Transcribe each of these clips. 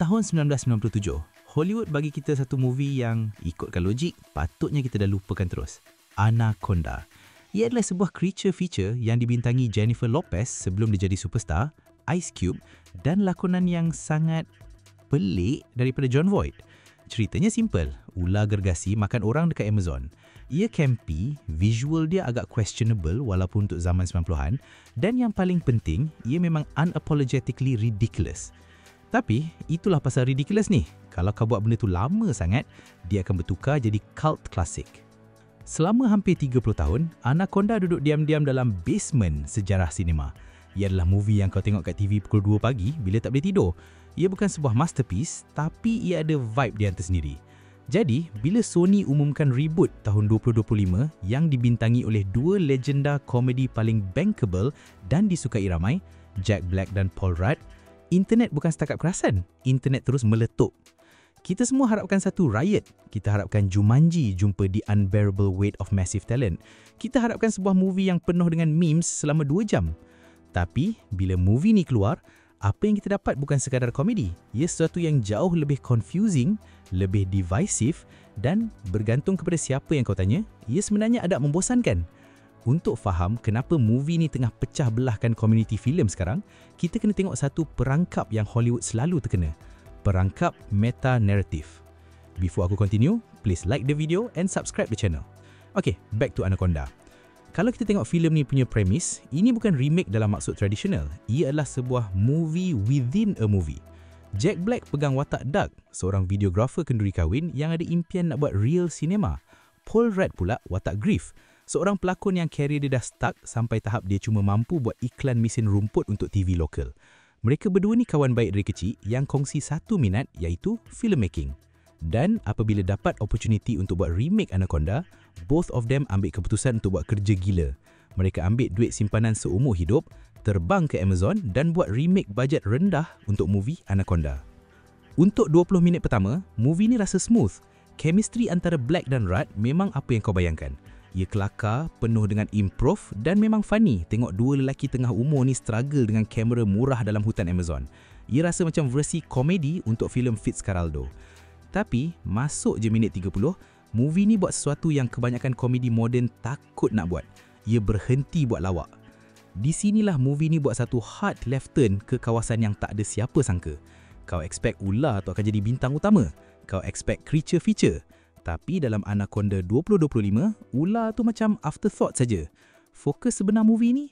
tahun 1997, Hollywood bagi kita satu movie yang ikutkan logik, patutnya kita dah lupakan terus. Anaconda. Ia adalah sebuah creature feature yang dibintangi Jennifer Lopez sebelum dia jadi superstar, Ice Cube dan lakonan yang sangat pelik daripada Jon Voight. Ceritanya simple, ular gergasi makan orang dekat Amazon. Ia campy, visual dia agak questionable walaupun untuk zaman 90-an dan yang paling penting, ia memang unapologetically ridiculous. Tapi, itulah pasal ridiculous ni. Kalau kau buat benda tu lama sangat, dia akan bertukar jadi cult classic. Selama hampir 30 tahun, Anaconda duduk diam-diam dalam basement sejarah sinema. Ia adalah movie yang kau tengok kat TV pukul 2 pagi bila tak boleh tidur. Ia bukan sebuah masterpiece, tapi ia ada vibe dia tersendiri. Jadi, bila Sony umumkan reboot tahun 2025 yang dibintangi oleh dua legenda komedi paling bankable dan disukai ramai, Jack Black dan Paul Rudd, internet bukan setakat perasan, internet terus meletup. Kita semua harapkan satu riot. Kita harapkan Jumanji jumpa The Unbearable Weight of Massive Talent. Kita harapkan sebuah movie yang penuh dengan memes selama 2 jam. Tapi, bila movie ni keluar, apa yang kita dapat bukan sekadar komedi. Ia sesuatu yang jauh lebih confusing, lebih divisive dan bergantung kepada siapa yang kau tanya, ia sebenarnya agak membosankan. Untuk faham kenapa movie ni tengah pecah belahkan komuniti filem sekarang, kita kena tengok satu perangkap yang Hollywood selalu terkena. Perangkap meta-narrative. Before aku continue, please like the video and subscribe the channel. Okay, back to Anaconda. Kalau kita tengok filem ni punya premise, ini bukan remake dalam maksud tradisional. Ia adalah sebuah movie within a movie. Jack Black pegang watak Doug, seorang videographer kenduri kahwin yang ada impian nak buat real cinema. Paul Rudd pula watak Griff, seorang pelakon yang career dia dah stuck sampai tahap dia cuma mampu buat iklan mesin rumput untuk TV lokal. Mereka berdua ni kawan baik dari kecil yang kongsi satu minat iaitu filmmaking. Dan apabila dapat opportunity untuk buat remake Anaconda, both of them ambil keputusan untuk buat kerja gila. Mereka ambil duit simpanan seumur hidup, terbang ke Amazon dan buat remake bajet rendah untuk movie Anaconda. Untuk 20 minit pertama, movie ni rasa smooth. Chemistry antara Black dan Rudd memang apa yang kau bayangkan. Ia kelakar, penuh dengan improv dan memang funny tengok dua lelaki tengah umur ni struggle dengan kamera murah dalam hutan Amazon. Ia rasa macam versi komedi untuk filem Fitzcarraldo. Tapi, masuk je minit 30, movie ni buat sesuatu yang kebanyakan komedi moden takut nak buat. Ia berhenti buat lawak. Di sinilah movie ni buat satu hard left turn ke kawasan yang tak ada siapa sangka. Kau expect ular tu akan jadi bintang utama. Kau expect creature feature. Tapi dalam Anaconda 2025, ular tu macam afterthought saja. Fokus sebenar movie ni,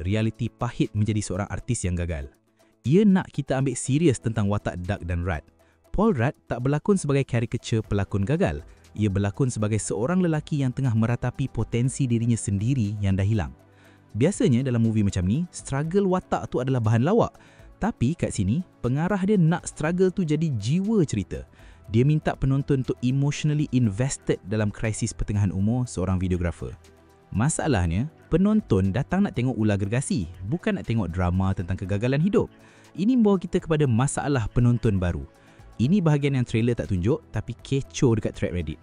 realiti pahit menjadi seorang artis yang gagal. Ia nak kita ambil serius tentang watak Doug dan Rudd. Paul Rudd tak berlakon sebagai karikatur pelakon gagal. Ia berlakon sebagai seorang lelaki yang tengah meratapi potensi dirinya sendiri yang dah hilang. Biasanya dalam movie macam ni, struggle watak tu adalah bahan lawak. Tapi kat sini, pengarah dia nak struggle tu jadi jiwa cerita. Dia minta penonton untuk emotionally invested dalam krisis pertengahan umur seorang videographer. Masalahnya, penonton datang nak tengok ular gergasi, bukan nak tengok drama tentang kegagalan hidup. Ini membawa kita kepada masalah penonton baru. Ini bahagian yang trailer tak tunjuk tapi kecoh dekat thread Reddit.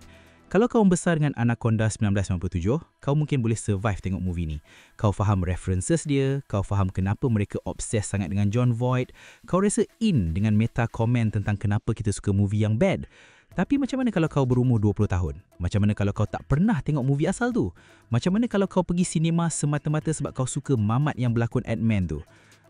Kalau kau membesar dengan Anaconda 1997, kau mungkin boleh survive tengok movie ni. Kau faham references dia, kau faham kenapa mereka obses sangat dengan Jon Voight, kau rasa in dengan meta komen tentang kenapa kita suka movie yang bad. Tapi macam mana kalau kau berumur 20 tahun? Macam mana kalau kau tak pernah tengok movie asal tu? Macam mana kalau kau pergi sinema semata-mata sebab kau suka mamat yang berlakon Ant-Man tu?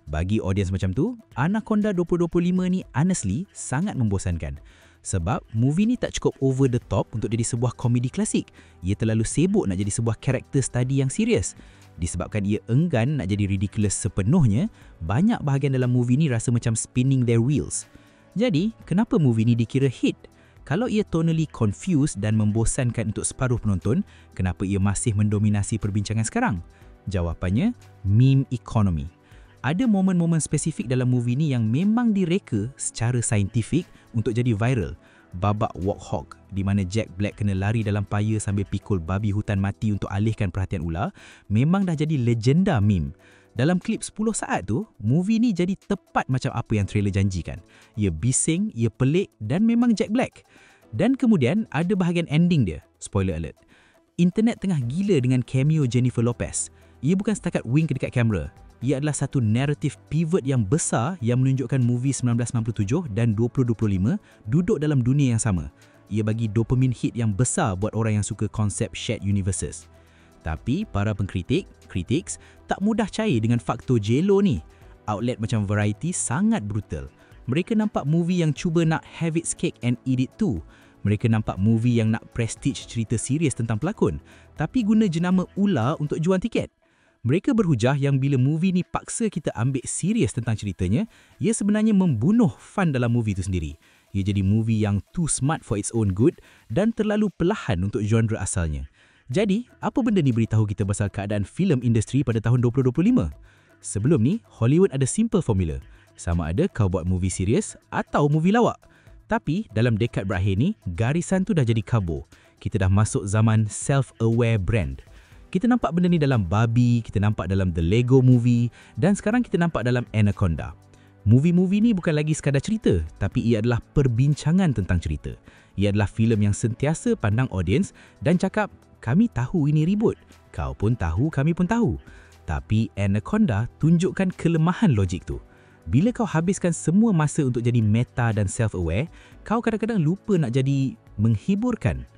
Bagi audiens macam tu, Anaconda 2025 ni honestly sangat membosankan. Sebab movie ni tak cukup over the top untuk jadi sebuah komedi klasik. Ia terlalu sibuk nak jadi sebuah character study yang serius. Disebabkan ia enggan nak jadi ridiculous sepenuhnya, banyak bahagian dalam movie ni rasa macam spinning their wheels. Jadi, kenapa movie ni dikira hit? Kalau ia tonally confused dan membosankan untuk separuh penonton, kenapa ia masih mendominasi perbincangan sekarang? Jawapannya, meme economy. Ada momen-momen spesifik dalam movie ni yang memang direka secara saintifik untuk jadi viral. Babak walk hog di mana Jack Black kena lari dalam paya sambil pikul babi hutan mati untuk alihkan perhatian ular memang dah jadi legenda meme. Dalam klip 10 saat tu, movie ni jadi tepat macam apa yang trailer janjikan. Ia bising, ia pelik dan memang Jack Black. Dan kemudian ada bahagian ending dia. Spoiler alert. Internet tengah gila dengan cameo Jennifer Lopez. Ia bukan setakat wink dekat kamera. ia adalah satu naratif pivot yang besar yang menunjukkan movie 1997 dan 2025 duduk dalam dunia yang sama. Ia bagi dopamin hit yang besar buat orang yang suka konsep shared universes. Tapi para critics tak mudah cair dengan faktor J-Lo ni. Outlet macam Variety sangat brutal. Mereka nampak movie yang cuba nak have its cake and eat it too. Mereka nampak movie yang nak prestige cerita serius tentang pelakon, tapi guna jenama ular untuk jual tiket. Mereka berhujah yang bila movie ni paksa kita ambil serius tentang ceritanya, ia sebenarnya membunuh fun dalam movie itu sendiri. Ia jadi movie yang too smart for its own good dan terlalu perlahan untuk genre asalnya. Jadi, apa benda ni beritahu kita pasal keadaan filem industri pada tahun 2025? Sebelum ni, Hollywood ada simple formula. Sama ada kau buat movie serius atau movie lawak. Tapi, dalam dekad berakhir ni, garisan tu dah jadi kabur. Kita dah masuk zaman self-aware brand. Kita nampak benda ni dalam Barbie, kita nampak dalam The Lego Movie dan sekarang kita nampak dalam Anaconda. Movie-movie ni bukan lagi sekadar cerita, tapi ia adalah perbincangan tentang cerita. Ia adalah filem yang sentiasa pandang audiens dan cakap, kami tahu ini ribut. Kau pun tahu, kami pun tahu. Tapi Anaconda tunjukkan kelemahan logik tu. Bila kau habiskan semua masa untuk jadi meta dan self-aware, kau kadang-kadang lupa nak jadi menghiburkan.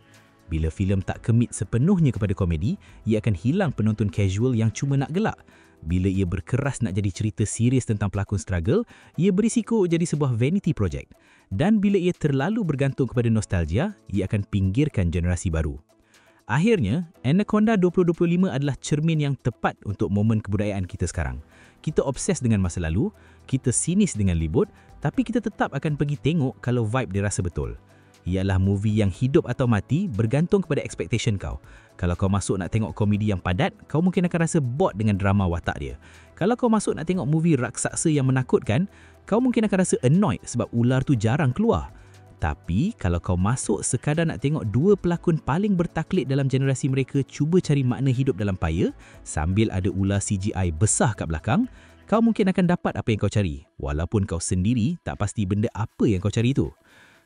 Bila filem tak commit sepenuhnya kepada komedi, ia akan hilang penonton casual yang cuma nak gelak. Bila ia berkeras nak jadi cerita serius tentang pelakon struggle, ia berisiko jadi sebuah vanity project. Dan bila ia terlalu bergantung kepada nostalgia, ia akan pinggirkan generasi baru. Akhirnya, Anaconda 2025 adalah cermin yang tepat untuk momen kebudayaan kita sekarang. Kita obses dengan masa lalu, kita sinis dengan libut, tapi kita tetap akan pergi tengok kalau vibe dia rasa betul. Ialah movie yang hidup atau mati bergantung kepada expectation kau. Kalau kau masuk nak tengok komedi yang padat, kau mungkin akan rasa bored dengan drama watak dia. Kalau kau masuk nak tengok movie raksasa yang menakutkan, kau mungkin akan rasa annoyed sebab ular tu jarang keluar. Tapi, kalau kau masuk sekadar nak tengok dua pelakon paling bertaklid dalam generasi mereka cuba cari makna hidup dalam paya sambil ada ular CGI besar kat belakang, kau mungkin akan dapat apa yang kau cari, walaupun kau sendiri tak pasti benda apa yang kau cari itu.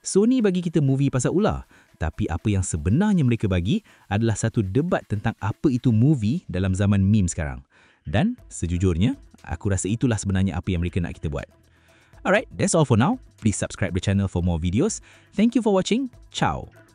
Sony bagi kita movie pasal ular, tapi apa yang sebenarnya mereka bagi adalah satu debat tentang apa itu movie dalam zaman meme sekarang. Dan, sejujurnya, aku rasa itulah sebenarnya apa yang mereka nak kita buat. Alright, that's all for now. Please subscribe the channel for more videos. Thank you for watching. Ciao.